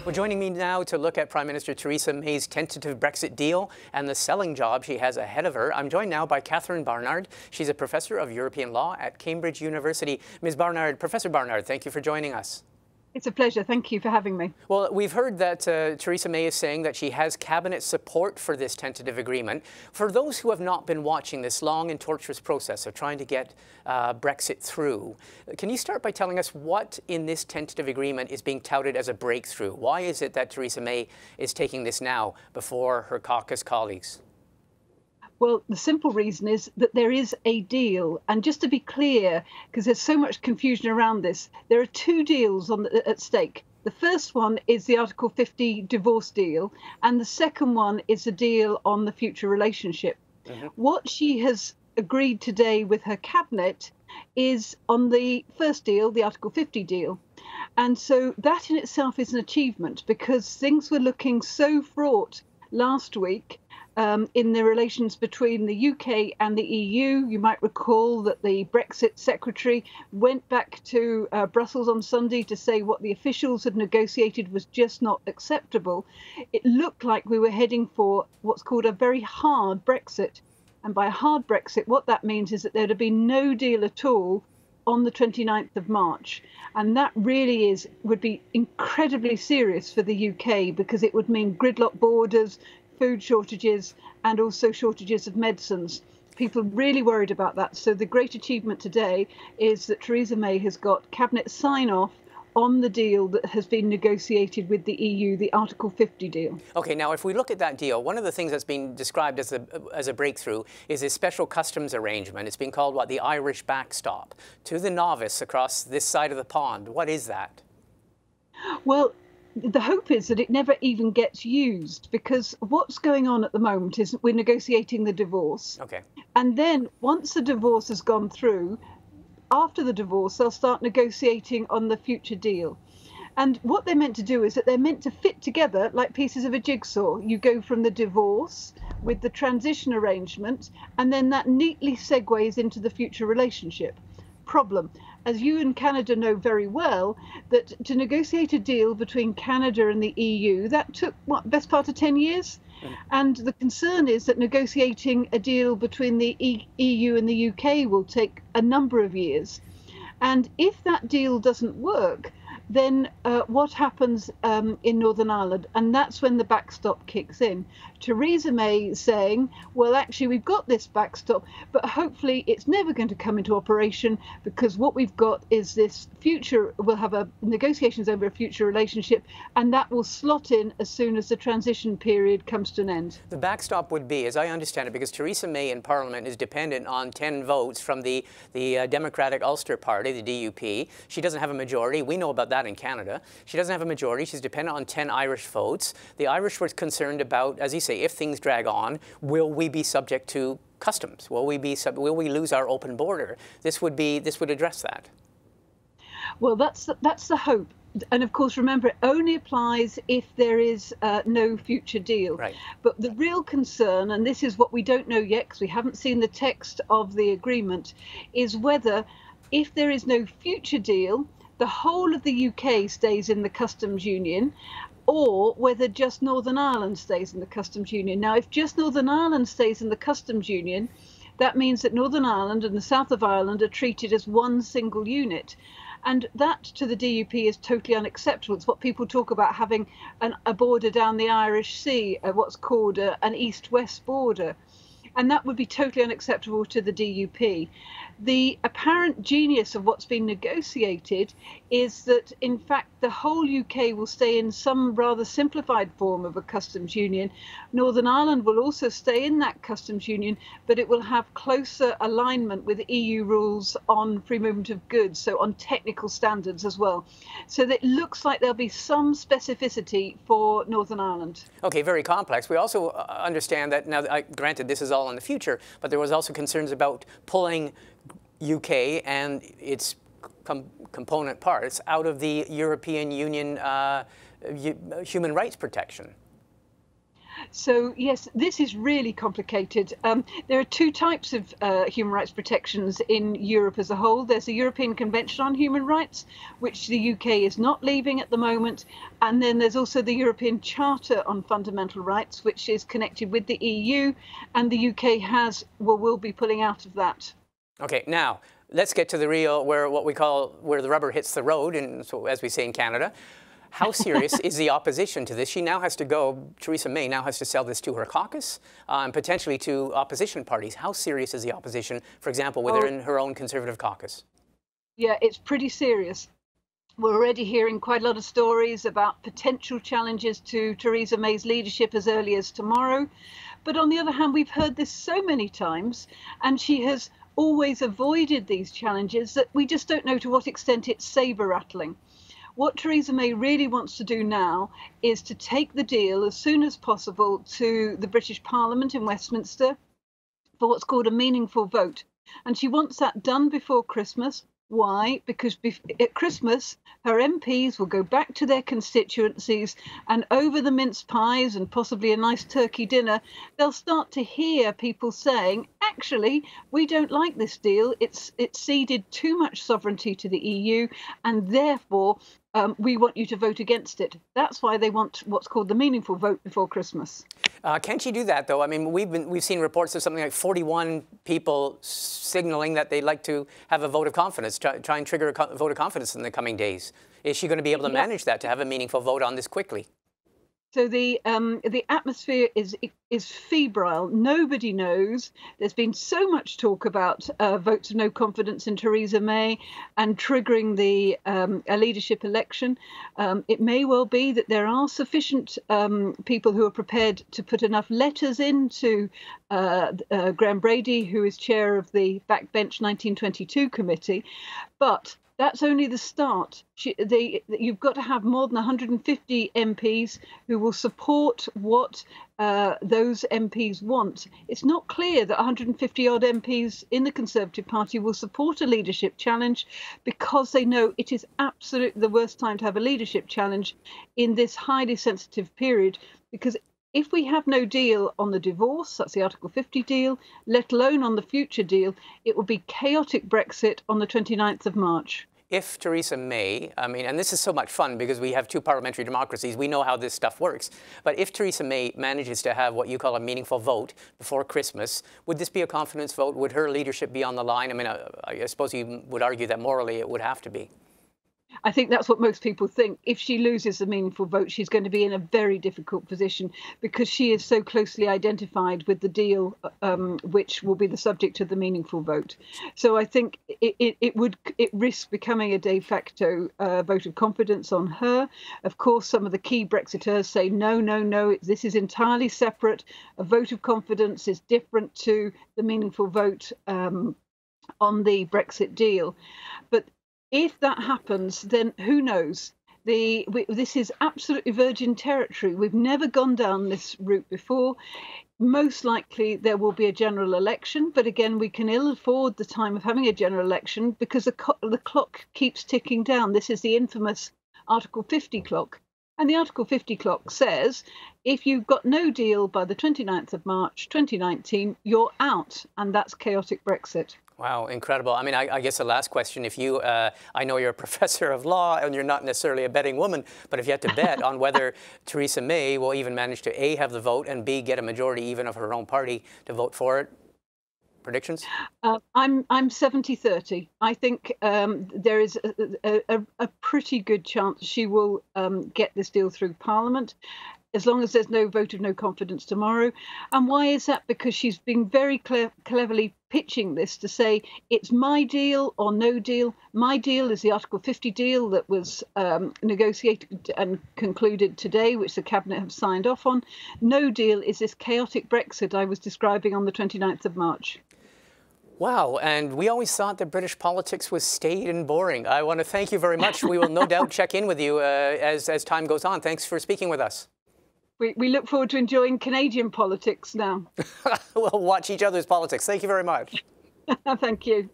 Well, joining me now to look at Prime Minister Theresa May's tentative Brexit deal and the selling job she has ahead of her, I'm joined now by Catherine Barnard. She's a professor of European law at Cambridge University. Ms. Barnard, Professor Barnard, thank you for joining us. It's a pleasure. Thank you for having me. Well, we've heard that Theresa May is saying that she has cabinet support for this tentative agreement. For those who have not been watching this long and torturous process of trying to get Brexit through, can you start by telling us what in this tentative agreement is being touted as a breakthrough? Why is it that Theresa May is taking this now before her caucus colleagues? Well, the simple reason is that there is a deal. And just to be clear, because there's so much confusion around this, there are two deals at stake. The first one is the Article 50 divorce deal, and the second one is a deal on the future relationship. What she has agreed today with her cabinet is on the first deal, the Article 50 deal. And so that in itself is an achievement, because things were looking so fraught last week in the relations between the UK and the EU. You might recall that the Brexit secretary went back to Brussels on Sunday to say what the officials had negotiated was just not acceptable. It looked like we were heading for what's called a very hard Brexit. And by hard Brexit, what that means is that there'd have been no deal at all on the 29th of March. And that really would be incredibly serious for the UK, because it would mean gridlock borders, food shortages, and also shortages of medicines. People are really worried about that. So the great achievement today is that Theresa May has got cabinet sign-off on the deal that has been negotiated with the EU, the Article 50 deal. Okay, now if we look at that deal, one of the things that's been described as a breakthrough is a special customs arrangement. It's been called, what, the Irish backstop. To the novice across this side of the pond, what is that? Well, the hope is that it never even gets used, because what's going on at the moment is we're negotiating the divorce. Okay. And then once the divorce has gone through, after the divorce, they'll start negotiating on the future deal. And what they're meant to do is that they're meant to fit together like pieces of a jigsaw. You go from the divorce with the transition arrangement, and then that neatly segues into the future relationship. Problem, as you in Canada know very well, that to negotiate a deal between Canada and the EU, that took, what, best part of 10 years? And the concern is that negotiating a deal between the EU and the UK will take a number of years. And if that deal doesn't work, then what happens in Northern Ireland? And that's when the backstop kicks in. Theresa May saying, well, actually, we've got this backstop, but hopefully it's never going to come into operation, because what we've got is this future, we'll have negotiations over a future relationship, and that will slot in as soon as the transition period comes to an end. The backstop would be, as I understand it, because Theresa May in Parliament is dependent on 10 votes from the Democratic Ulster Party, the DUP. She doesn't have a majority. We know about that in Canada. She doesn't have a majority. She's dependent on 10 Irish votes. The Irish were concerned about, as you say, if things drag on, will we be subject to customs? Will we lose our open border? This would address that. Well, that's the hope. And of course, remember, it only applies if there is no future deal. Right. But the real concern, and this is what we don't know yet because we haven't seen the text of the agreement, is whether if there is no future deal, the whole of the UK stays in the customs union, or whether just Northern Ireland stays in the customs union. Now, if just Northern Ireland stays in the customs union, that means that Northern Ireland and the south of Ireland are treated as one single unit. And that to the DUP is totally unacceptable. It's what people talk about, having a border down the Irish Sea, what's called an east-west border. And that would be totally unacceptable to the DUP. The apparent genius of what's been negotiated is that, in fact, the whole UK will stay in some rather simplified form of a customs union. Northern Ireland will also stay in that customs union, but it will have closer alignment with EU rules on free movement of goods, so on technical standards as well. So that it looks like there'll be some specificity for Northern Ireland. Okay, very complex. We also understand that, now, granted, this is all in the future, but there was also concerns about pulling UK and its component parts out of the European Union human rights protection. So, yes, this is really complicated. There are two types of human rights protections in Europe as a whole. There's the European Convention on Human Rights, which the UK is not leaving at the moment. And then there's also the European Charter on Fundamental Rights, which is connected with the EU. And the UK will be pulling out of that. Okay, now let's get to the real, where the rubber hits the road, and so as we say in Canada. How serious is the opposition to this? She now has to go, Theresa May now has to sell this to her caucus and potentially to opposition parties. How serious is the opposition, for example, within her own Conservative caucus? Yeah, it's pretty serious. We're already hearing quite a lot of stories about potential challenges to Theresa May's leadership as early as tomorrow. But on the other hand, we've heard this so many times, and she has always avoided these challenges that we just don't know to what extent it's saber rattling. What Theresa May really wants to do now is to take the deal as soon as possible to the British Parliament in Westminster for what's called a meaningful vote. And she wants that done before Christmas. Why? Because at Christmas, her MPs will go back to their constituencies, and over the mince pies and possibly a nice turkey dinner, they'll start to hear people saying, actually, we don't like this deal. It's ceded too much sovereignty to the EU, and therefore we want you to vote against it. That's why they want what's called the meaningful vote before Christmas. Can she do that, though? I mean, we've seen reports of something like 41 people signaling that they'd like to have a vote of confidence, try and trigger a vote of confidence in the coming days. Is she going to be able to manage that, to have a meaningful vote on this quickly? So the atmosphere is febrile. Nobody knows. There's been so much talk about votes of no confidence in Theresa May and triggering a leadership election. It may well be that there are sufficient people who are prepared to put enough letters into Graham Brady, who is chair of the Backbench 1922 committee, but that's only the start. You've got to have more than 150 MPs who will support what those MPs want. It's not clear that 150 odd MPs in the Conservative Party will support a leadership challenge, because they know it is absolutely the worst time to have a leadership challenge in this highly sensitive period. Because if we have no deal on the divorce, that's the Article 50 deal, let alone on the future deal, it will be chaotic Brexit on the 29th of March. If Theresa May, I mean, and this is so much fun because we have two parliamentary democracies, we know how this stuff works, but if Theresa May manages to have what you call a meaningful vote before Christmas, would this be a confidence vote? Would her leadership be on the line? I mean, I suppose you would argue that morally it would have to be. I think that's what most people think. If she loses a meaningful vote, she's going to be in a very difficult position, because she is so closely identified with the deal, which will be the subject of the meaningful vote. So I think it risks becoming a de facto vote of confidence on her. Of course, some of the key Brexiteers say, no, no, no, this is entirely separate. A vote of confidence is different to the meaningful vote on the Brexit deal. But if that happens, then who knows? This is absolutely virgin territory. We've never gone down this route before. Most likely there will be a general election, but again, we can ill afford the time of having a general election because the clock keeps ticking down. This is the infamous Article 50 clock. And the Article 50 clock says, if you've got no deal by the 29th of March 2019, you're out. And that's chaotic Brexit. Wow, incredible. I mean, I guess the last question, if you, I know you're a professor of law and you're not necessarily a betting woman, but if you had to bet on whether Theresa May will even manage to A, have the vote, and B, get a majority even of her own party to vote for it, predictions? I'm 70-30. I think there is a pretty good chance she will get this deal through Parliament, as long as there's no vote of no confidence tomorrow. And why is that? Because she's been very cleverly pitching this to say it's my deal or no deal. My deal is the Article 50 deal that was negotiated and concluded today, which the Cabinet have signed off on. No deal is this chaotic Brexit I was describing on the 29th of March. Wow, and we always thought that British politics was staid and boring. I want to thank you very much. We will no doubt check in with you as time goes on. Thanks for speaking with us. We look forward to enjoying Canadian politics now. We'll watch each other's politics. Thank you very much. Thank you.